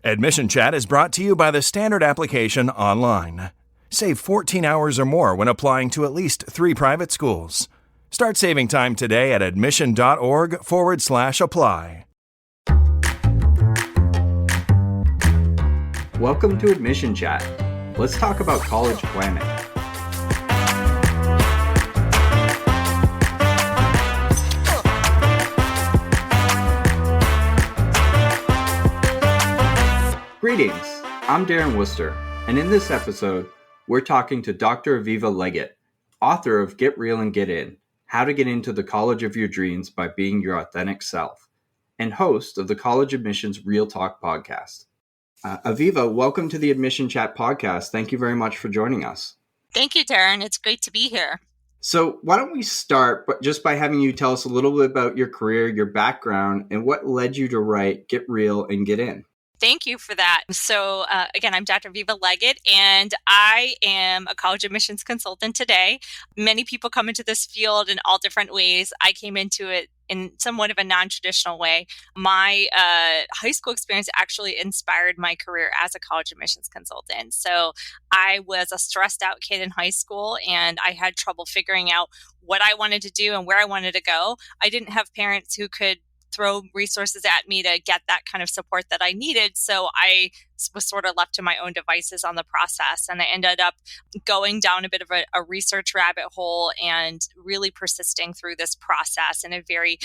Admission Chat is brought to you by the Standard Application Online. Save 14 hours or more when applying to at least 3 private schools. Start saving time today at admission.org/apply. Welcome to Admission Chat. Let's talk about college planning. Greetings, I'm Darren Worcester, and in this episode, we're talking to Dr. Aviva Legatt, author of Get Real and Get In, How to Get Into the College of Your Dreams by Being Your Authentic Self, and host of the College Admissions Real Talk podcast. Aviva, welcome to the Admission Chat podcast. Thank you very much for joining us. Thank you, Darren. It's great to be here. So why don't we start just by having you tell us a little bit about your career, your background, and what led you to write Get Real and Get In? Thank you for that. So again, I'm Dr. Aviva Legatt, and I am a college admissions consultant today. Many people come into this field in all different ways. I came into it in somewhat of a non-traditional way. My high school experience actually inspired my career as a college admissions consultant. So I was a stressed out kid in high school, and I had trouble figuring out what I wanted to do and where I wanted to go. I didn't have parents who could throw resources at me to get that kind of support that I needed. So I was sort of left to my own devices on the process. And I ended up going down a bit of a research rabbit hole and really persisting through this process in a very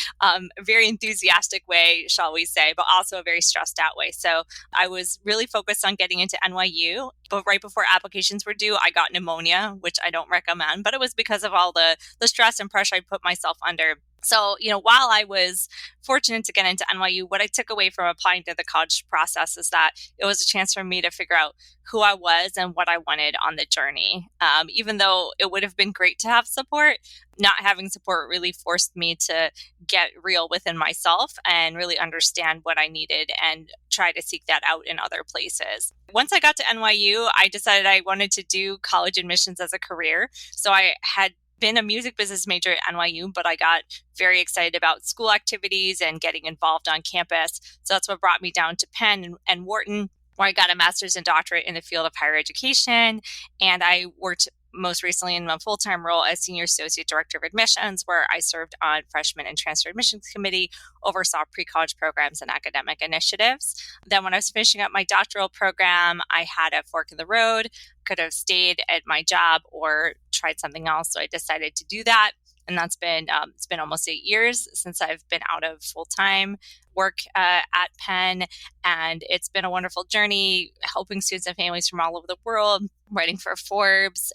enthusiastic way, shall we say, but also a very stressed out way. So I was really focused on getting into NYU, but right before applications were due, I got pneumonia, which I don't recommend, but it was because of all the stress and pressure I put myself under. So, while I was fortunate to get into NYU, what I took away from applying to the college process is that it was a chance for me to figure out who I was and what I wanted on the journey. Even though it would have been great to have support, not having support really forced me to get real within myself and really understand what I needed and try to seek that out in other places. Once I got to NYU, I decided I wanted to do college admissions as a career. So I had been a music business major at NYU, but I got very excited about school activities and getting involved on campus. So that's what brought me down to Penn and Wharton, where I got a master's and doctorate in the field of higher education. And I worked most recently in my full-time role as Senior Associate Director of Admissions, where I served on Freshman and Transfer Admissions Committee, oversaw pre-college programs and academic initiatives. Then when I was finishing up my doctoral program, I had a fork in the road, could have stayed at my job or tried something else. So I decided to do that. And that's been, it's been almost 8 years since I've been out of full-time work at Penn. And it's been a wonderful journey, helping students and families from all over the world, writing for Forbes,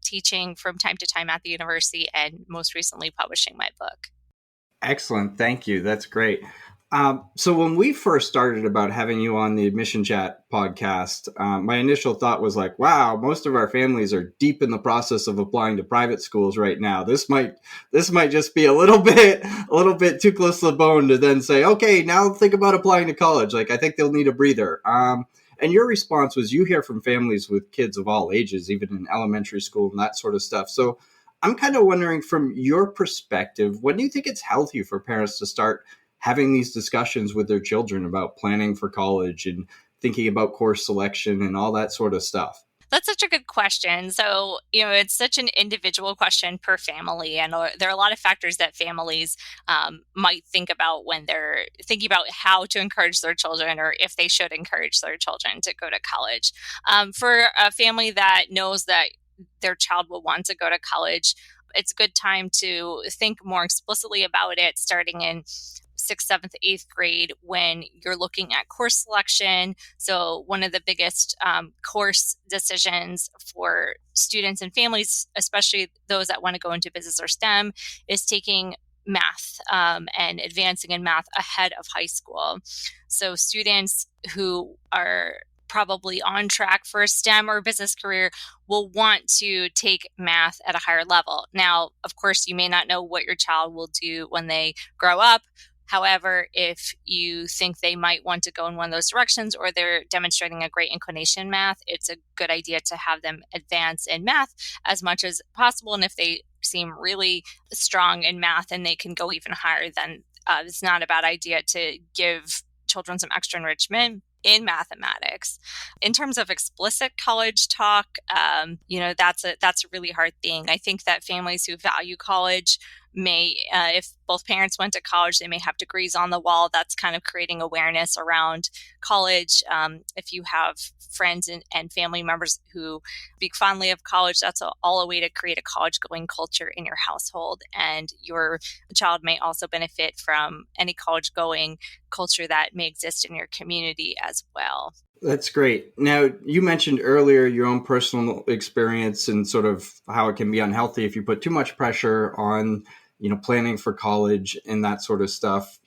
teaching from time to time at the university, and most recently publishing my book. Excellent. Thank you. That's great. So when we first started about having you on the Admission Chat podcast, my initial thought was like, wow, most of our families are deep in the process of applying to private schools right now. This might just be a little bit too close to the bone to then say, okay, now think about applying to college. Like, I think they'll need a breather. And your response was you hear from families with kids of all ages, even in elementary school and that sort of stuff. So I'm kind of wondering, from your perspective, when do you think it's healthy for parents to start having these discussions with their children about planning for college and thinking about course selection and all that sort of stuff? That's such a good question. So, it's such an individual question per family. And there are a lot of factors that families might think about when they're thinking about how to encourage their children, or if they should encourage their children to go to college. For a family that knows that their child will want to go to college, it's a good time to think more explicitly about it starting in 6th, 7th, 8th grade, when you're looking at course selection. So one of the biggest course decisions for students and families, especially those that want to go into business or STEM, is taking math and advancing in math ahead of high school. So students who are probably on track for a STEM or business career will want to take math at a higher level. Now, of course, you may not know what your child will do when they grow up. However, if you think they might want to go in one of those directions, or they're demonstrating a great inclination in math, it's a good idea to have them advance in math as much as possible. And if they seem really strong in math and they can go even higher, then it's not a bad idea to give children some extra enrichment. in mathematics. In terms of explicit college talk, that's a really hard thing. I think that families who value college may, if both parents went to college, they may have degrees on the wall. That's kind of creating awareness around college. If you have friends and family members who speak fondly of college, that's all a way to create a college-going culture in your household. And your child may also benefit from any college-going culture that may exist in your community as well. That's great. Now, you mentioned earlier your own personal experience and sort of how it can be unhealthy if you put too much pressure on, planning for college and that sort of stuff.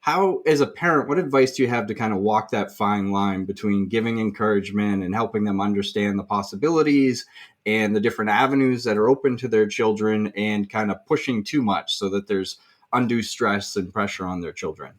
How, as a parent, what advice do you have to kind of walk that fine line between giving encouragement and helping them understand the possibilities and the different avenues that are open to their children, and kind of pushing too much so that there's undue stress and pressure on their children?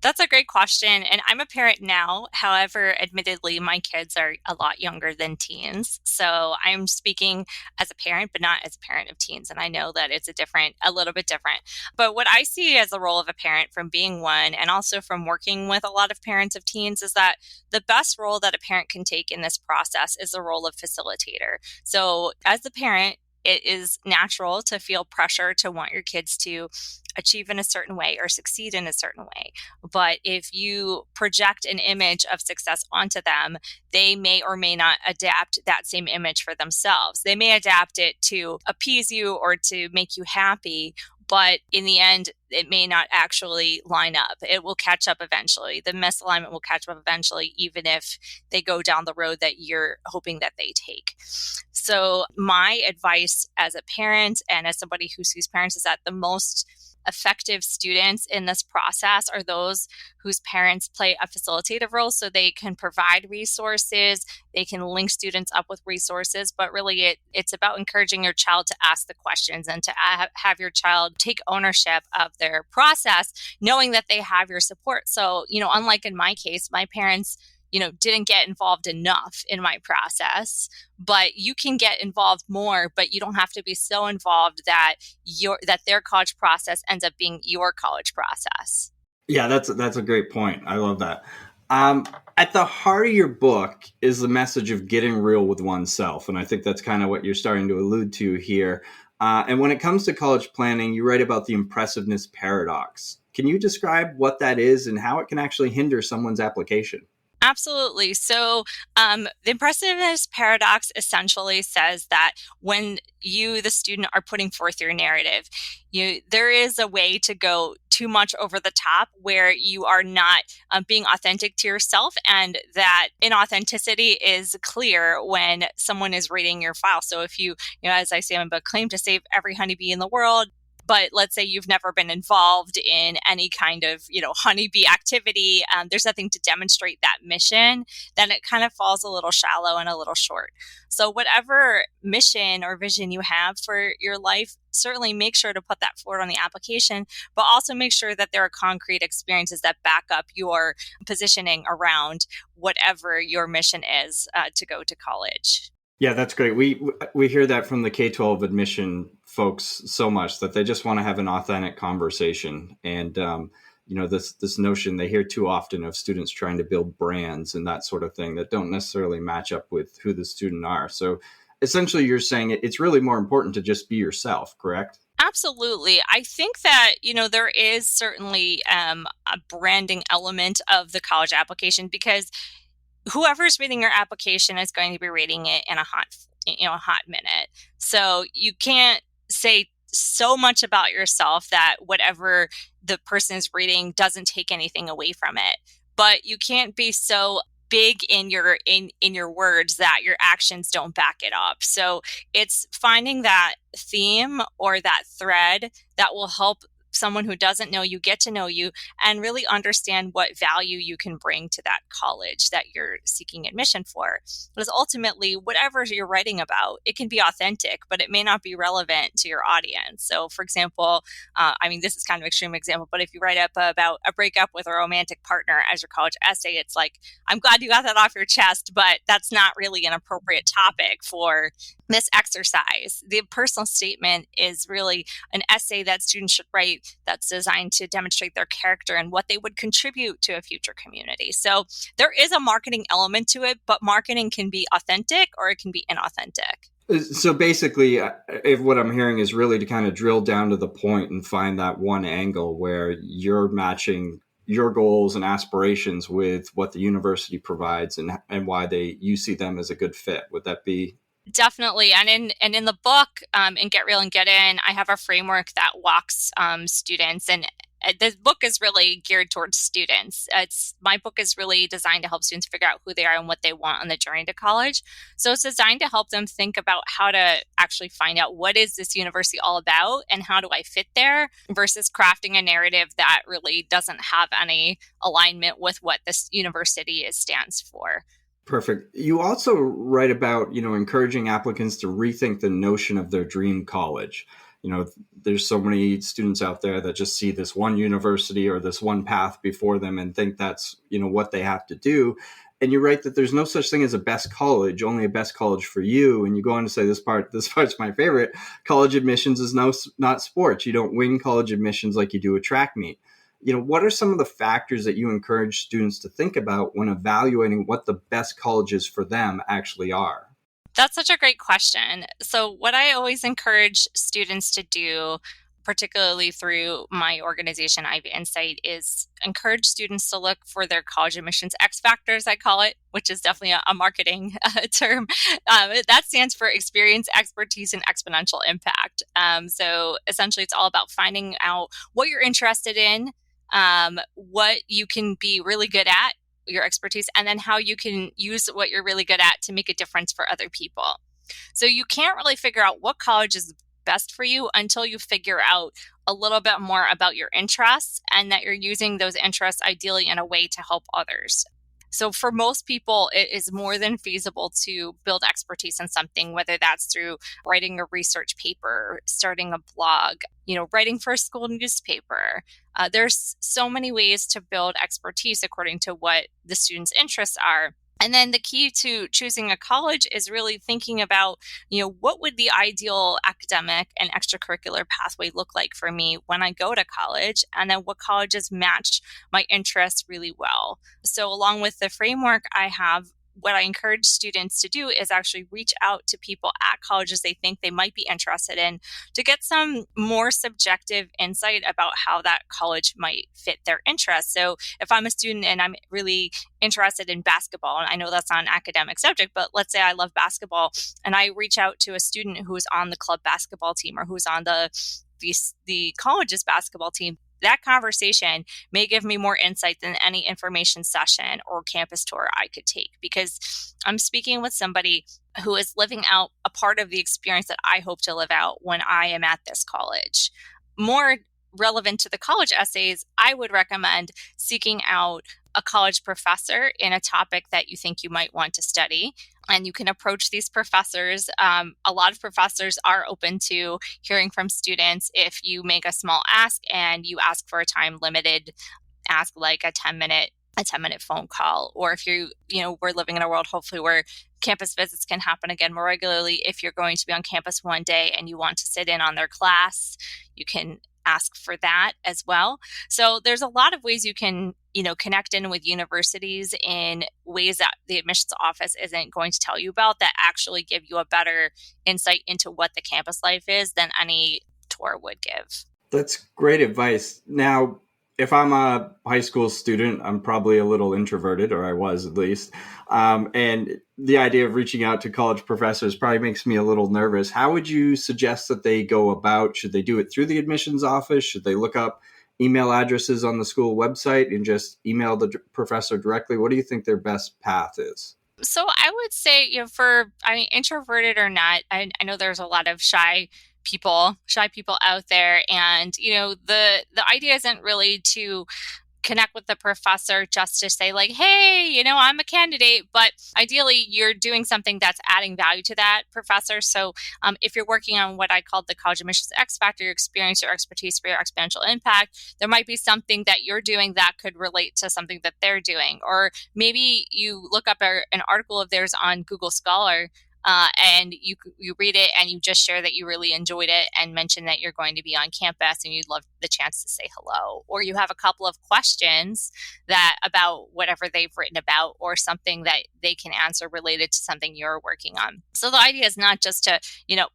That's a great question. And I'm a parent now. However, admittedly, my kids are a lot younger than teens. So I'm speaking as a parent, but not as a parent of teens. And I know that it's a little bit different. But what I see as the role of a parent from being one, and also from working with a lot of parents of teens, is that the best role that a parent can take in this process is the role of facilitator. So as a parent, it is natural to feel pressure to want your kids to achieve in a certain way or succeed in a certain way. But if you project an image of success onto them, they may or may not adapt that same image for themselves. They may adapt it to appease you or to make you happy, but in the end, it may not actually line up. It will catch up eventually. The misalignment will catch up eventually, even if they go down the road that you're hoping that they take. So my advice as a parent and as somebody who sees parents is that the most effective students in this process are those whose parents play a facilitative role, so they can provide resources, they can link students up with resources, but really it's about encouraging your child to ask the questions and to have your child take ownership of their process, knowing that they have your support. So, unlike in my case, my parents didn't get involved enough in my process, but you can get involved more, but you don't have to be so involved that their college process ends up being your college process. Yeah, that's a great point. I love that. At the heart of your book is the message of getting real with oneself. And I think that's kind of what you're starting to allude to here. And when it comes to college planning, you write about the impressiveness paradox. Can you describe what that is and how it can actually hinder someone's application? Absolutely. So the impressiveness paradox essentially says that when you, the student, are putting forth your narrative, there is a way to go too much over the top where you are not being authentic to yourself, and that inauthenticity is clear when someone is reading your file. So if you as I say in my book, claim to save every honeybee in the world, but let's say you've never been involved in any kind of, honeybee activity, there's nothing to demonstrate that mission, then it kind of falls a little shallow and a little short. So whatever mission or vision you have for your life, certainly make sure to put that forward on the application, but also make sure that there are concrete experiences that back up your positioning around whatever your mission is to go to college. Yeah, that's great. We hear that from the K-12 admission folks so much, that they just want to have an authentic conversation. And, this notion they hear too often of students trying to build brands and that sort of thing that don't necessarily match up with who the student are. So essentially you're saying it's really more important to just be yourself, correct? Absolutely. I think that, there is certainly a branding element of the college application, because whoever's reading your application is going to be reading it in a hot minute. So you can't say so much about yourself that whatever the person is reading doesn't take anything away from it. But you can't be so big in your words that your actions don't back it up. So it's finding that theme or that thread that will help someone who doesn't know you get to know you and really understand what value you can bring to that college that you're seeking admission for. Because ultimately, whatever you're writing about, it can be authentic, but it may not be relevant to your audience. So for example, this is kind of an extreme example, but if you write up about a breakup with a romantic partner as your college essay, it's like, I'm glad you got that off your chest, but that's not really an appropriate topic for this exercise, the personal statement, is really an essay that students should write that's designed to demonstrate their character and what they would contribute to a future community. So there is a marketing element to it, but marketing can be authentic or it can be inauthentic. So basically, if what I'm hearing is really to kind of drill down to the point and find that one angle where you're matching your goals and aspirations with what the university provides and why you see them as a good fit. Would that be? Definitely. And in the book, in Get Real and Get In, I have a framework that walks students, and the book is really geared towards students. My book is really designed to help students figure out who they are and what they want on the journey to college. So it's designed to help them think about how to actually find out what is this university all about and how do I fit there, versus crafting a narrative that really doesn't have any alignment with what this university stands for. Perfect. You also write about, encouraging applicants to rethink the notion of their dream college. There's so many students out there that just see this one university or this one path before them and think that's, what they have to do. And you write that there's no such thing as a best college, only a best college for you. And you go on to say this part's my favorite. College admissions is not sports. You don't win college admissions like you do a track meet. What are some of the factors that you encourage students to think about when evaluating what the best colleges for them actually are? That's such a great question. So what I always encourage students to do, particularly through my organization, Ivy Insight, is encourage students to look for their college admissions X factors, I call it, which is definitely a marketing term. That stands for experience, expertise, and exponential impact. So essentially, it's all about finding out what you're interested in, what you can be really good at, your expertise, and then how you can use what you're really good at to make a difference for other people. So you can't really figure out what college is best for you until you figure out a little bit more about your interests and that you're using those interests ideally in a way to help others. So for most people, it is more than feasible to build expertise in something, whether that's through writing a research paper, starting a blog, writing for a school newspaper. There's so many ways to build expertise according to what the students' interests are. And then the key to choosing a college is really thinking about, what would the ideal academic and extracurricular pathway look like for me when I go to college, and then what colleges match my interests really well. So along with the framework I have, what I encourage students to do is actually reach out to people at colleges they think they might be interested in to get some more subjective insight about how that college might fit their interests. So if I'm a student and I'm really interested in basketball, and I know that's not an academic subject, but let's say I love basketball and I reach out to a student who is on the club basketball team or who's on the college's basketball team, that conversation may give me more insight than any information session or campus tour I could take, because I'm speaking with somebody who is living out a part of the experience that I hope to live out when I am at this college. More relevant to the college essays, I would recommend seeking out a college professor in a topic that you think you might want to study. And you can approach these professors. A lot of professors are open to hearing from students if you make a small ask and you ask for a time limited ask, like a 10-minute phone call. Or if we're living in a world hopefully where campus visits can happen again more regularly. If you're going to be on campus one day and you want to sit in on their class, you can ask for that as well. So there's a lot of ways you can, connect in with universities in ways that the admissions office isn't going to tell you about, that actually give you a better insight into what the campus life is than any tour would give. That's great advice. Now, if I'm a high school student, I'm probably a little introverted, or I was at least. And the idea of reaching out to college professors probably makes me a little nervous. How would you suggest that they go about? Should they do it through the admissions office? Should they look up email addresses on the school website and just email the professor directly? What do you think their best path is? So I would say, introverted or not, I know there's a lot of shy people out there. And, the idea isn't really to connect with the professor just to say like, hey, I'm a candidate, but ideally you're doing something that's adding value to that professor. So if you're working on what I called the college admissions X factor, your experience, your expertise for your exponential impact, there might be something that you're doing that could relate to something that they're doing. Or maybe you look up an article of theirs on Google Scholar and you read it and you just share that you really enjoyed it and mention that you're going to be on campus and you'd love the chance to say hello. Or you have a couple of questions that about whatever they've written about or something that they can answer related to something you're working on. So the idea is not just to,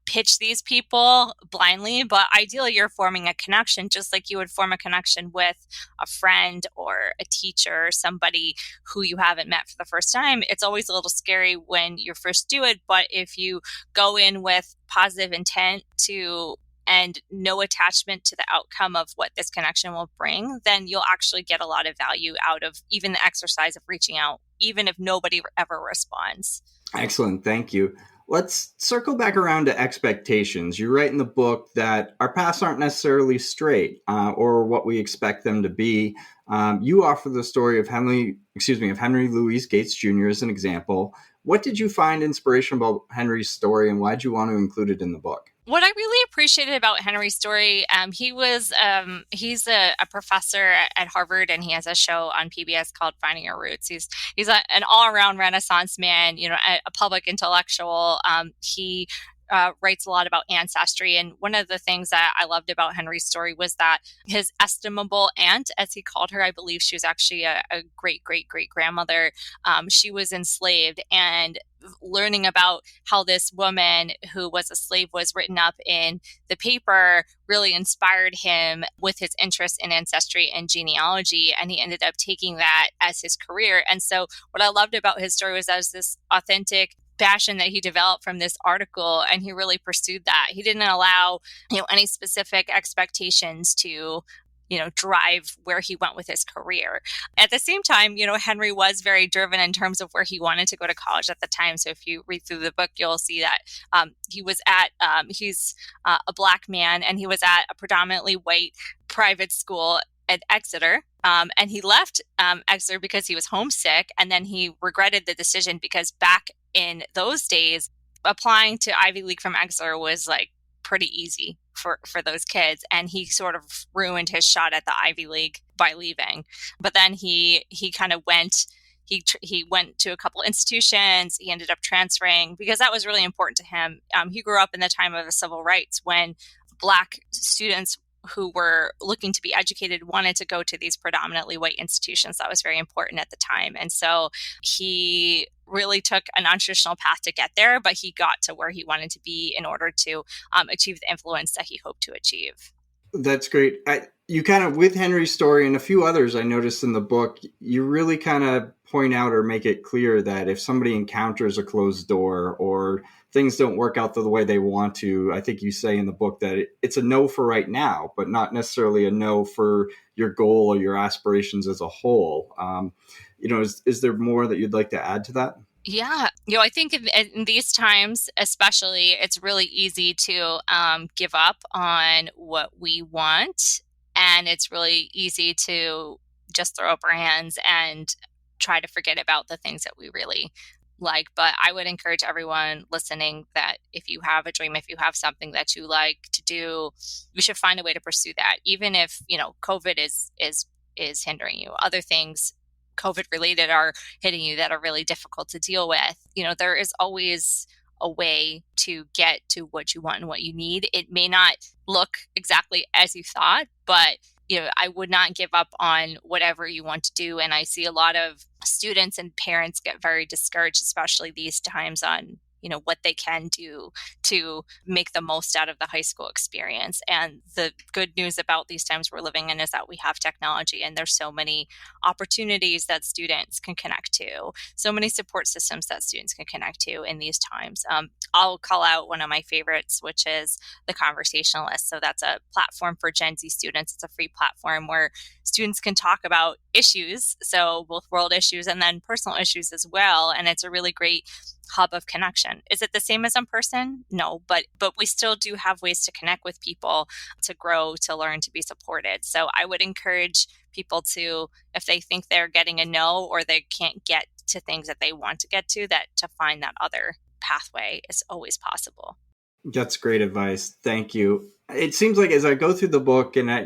pitch these people blindly, but ideally you're forming a connection just like you would form a connection with a friend or a teacher, somebody who you haven't met for the first time. It's always a little scary when you first do it, but if you go in with positive intent and no attachment to the outcome of what this connection will bring, then you'll actually get a lot of value out of even the exercise of reaching out, even if nobody ever responds. Excellent. Thank you. Let's circle back around to expectations. You write in the book that our paths aren't necessarily straight or what we expect them to be. You offer the story of Henry Louis Gates Jr. as an example. What did you find inspirational about Henry's story, and why did you want to include it in the book? What I really appreciated about Henry's story, he's a professor at Harvard, and he has a show on PBS called Finding Your Roots. He's an all-around Renaissance man, a public intellectual. He writes a lot about ancestry. And one of the things that I loved about Henry's story was that his estimable aunt, as he called her, I believe she was actually a great, great, great grandmother. She was enslaved, and learning about how this woman who was a slave was written up in the paper really inspired him with his interest in ancestry and genealogy. And he ended up taking that as his career. And so what I loved about his story was that was this authentic passion that he developed from this article, and he really pursued that. He didn't allow, any specific expectations to drive where he went with his career. At the same time, Henry was very driven in terms of where he wanted to go to college at the time. So if you read through the book, you'll see that he's a Black man, and he was at a predominantly white private school at Exeter. And he left Exeter because he was homesick, and then he regretted the decision because back in those days, applying to Ivy League from Exeter was like pretty easy for those kids, and he sort of ruined his shot at the Ivy League by leaving. But then he kind of went. He went to a couple institutions. He ended up transferring because that was really important to him. He grew up in the time of the civil rights when Black students who were looking to be educated wanted to go to these predominantly white institutions. That was very important at the time. And so he really took a non-traditional path to get there, but he got to where he wanted to be in order to achieve the influence that he hoped to achieve. That's great. You kind of, with Henry's story and a few others I noticed in the book, you really kind of point out or make it clear that if somebody encounters a closed door or things don't work out the way they want to, I think you say in the book that it's a no for right now, but not necessarily a no for your goal or your aspirations as a whole. Is there more that you'd like to add to that? Yeah. I think in these times, especially, it's really easy to give up on what we want. And it's really easy to just throw up our hands and try to forget about the things that we really like. But I would encourage everyone listening that if you have a dream, if you have something that you like to do, you should find a way to pursue that. Even if, COVID is hindering you. Other things COVID related are hitting you that are really difficult to deal with. There is always a way to get to what you want and what you need. It may not look exactly as you thought, but I would not give up on whatever you want to do. And I see a lot of students and parents get very discouraged, especially these times, on what they can do to make the most out of the high school experience. And the good news about these times we're living in is that we have technology, and there's so many opportunities that students can connect to, so many support systems that students can connect to in these times. I'll call out one of my favorites, which is the Conversationalist. So that's a platform for Gen Z students. It's a free platform where students can talk about issues, so both world issues and then personal issues as well. And it's a really great hub of connection. Is it the same as in person? No, but we still do have ways to connect with people, to grow, to learn, to be supported. So I would encourage people to, if they think they're getting a no or they can't get to things that they want to get to, that to find that other pathway is always possible. That's great advice. Thank you. It seems like as I go through the book and I,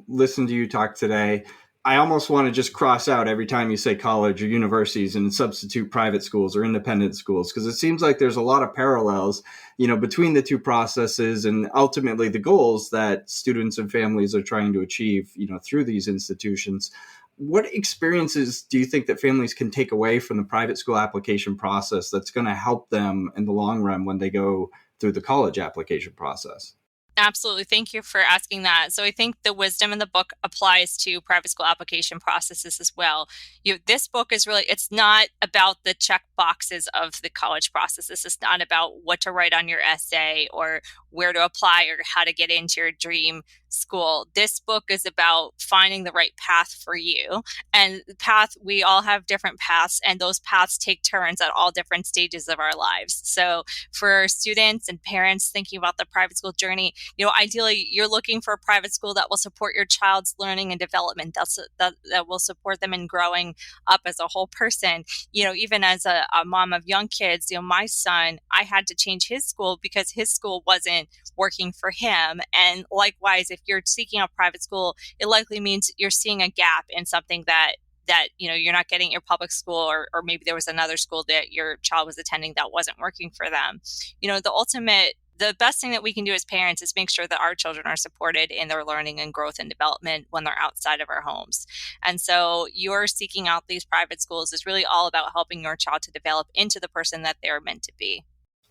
listen to you talk today, I almost want to just cross out every time you say college or universities and substitute private schools or independent schools, because it seems like there's a lot of parallels, between the two processes and ultimately the goals that students and families are trying to achieve, through these institutions. What experiences do you think that families can take away from the private school application process that's going to help them in the long run when they go through the college application process? Absolutely. Thank you for asking that. So I think the wisdom in the book applies to private school application processes as well. This book is really, it's not about the check boxes of the college process. This is not about what to write on your essay or where to apply or how to get into your dream school. This book is about finding the right path for you. And the path, we all have different paths, and those paths take turns at all different stages of our lives. So for students and parents thinking about the private school journey, ideally you're looking for a private school that will support your child's learning and development, that will support them in growing up as a whole person. Even as a mom of young kids, my son, I had to change his school because his school wasn't working for him. And likewise, if you're seeking a private school, it likely means you're seeing a gap in something that you're not getting at your public school, or maybe there was another school that your child was attending that wasn't working for them. The best thing that we can do as parents is make sure that our children are supported in their learning and growth and development when they're outside of our homes. And so you're seeking out these private schools is really all about helping your child to develop into the person that they're meant to be.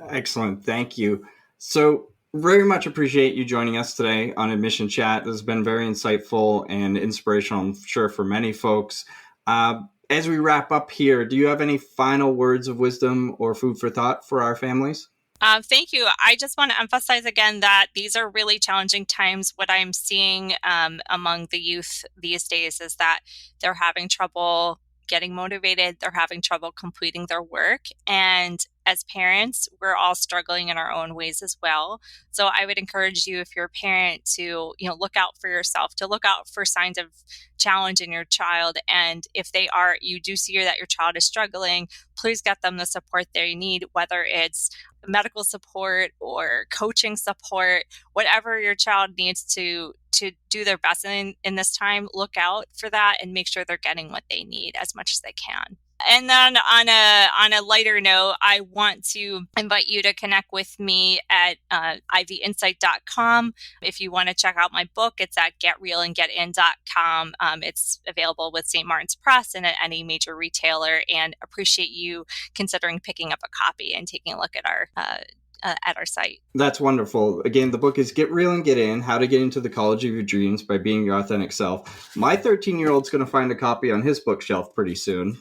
Excellent. Thank you. So very much appreciate you joining us today on Admission Chat. This has been very insightful and inspirational, I'm sure, for many folks. As we wrap up here, do you have any final words of wisdom or food for thought for our families? Thank you. I just want to emphasize again that these are really challenging times. What I'm seeing among the youth these days is that they're having trouble getting motivated. They're having trouble completing their work. And as parents, we're all struggling in our own ways as well. So I would encourage you, if you're a parent, to look out for yourself, to look out for signs of challenge in your child. And if you do see that your child is struggling, please get them the support they need, whether it's medical support or coaching support, whatever your child needs to do their best in this time. Look out for that and make sure they're getting what they need as much as they can. And then on a lighter note, I want to invite you to connect with me at ivyinsight.com. If you want to check out my book, it's at getrealandgetin.com. It's available with St. Martin's Press and at any major retailer, and appreciate you considering picking up a copy and taking a look at our site. That's wonderful. Again, the book is Get Real and Get In, How to Get Into the College of Your Dreams by Being Your Authentic Self. My 13-year-old's going to find a copy on his bookshelf pretty soon.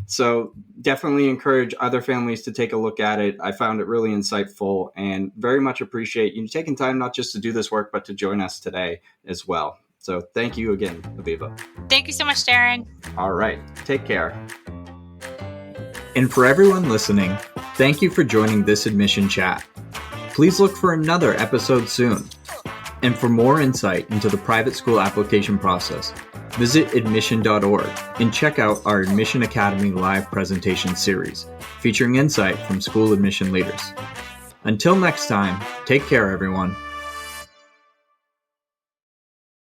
So definitely encourage other families to take a look at it. I found it really insightful and very much appreciate you taking time not just to do this work, but to join us today as well. So thank you again, Aviva. Thank you so much, Darren. All right. Take care. And for everyone listening, thank you for joining this Admission Chat. Please look for another episode soon. And for more insight into the private school application process, visit admission.org and check out our Admission Academy live presentation series, featuring insight from school admission leaders. Until next time, take care, everyone.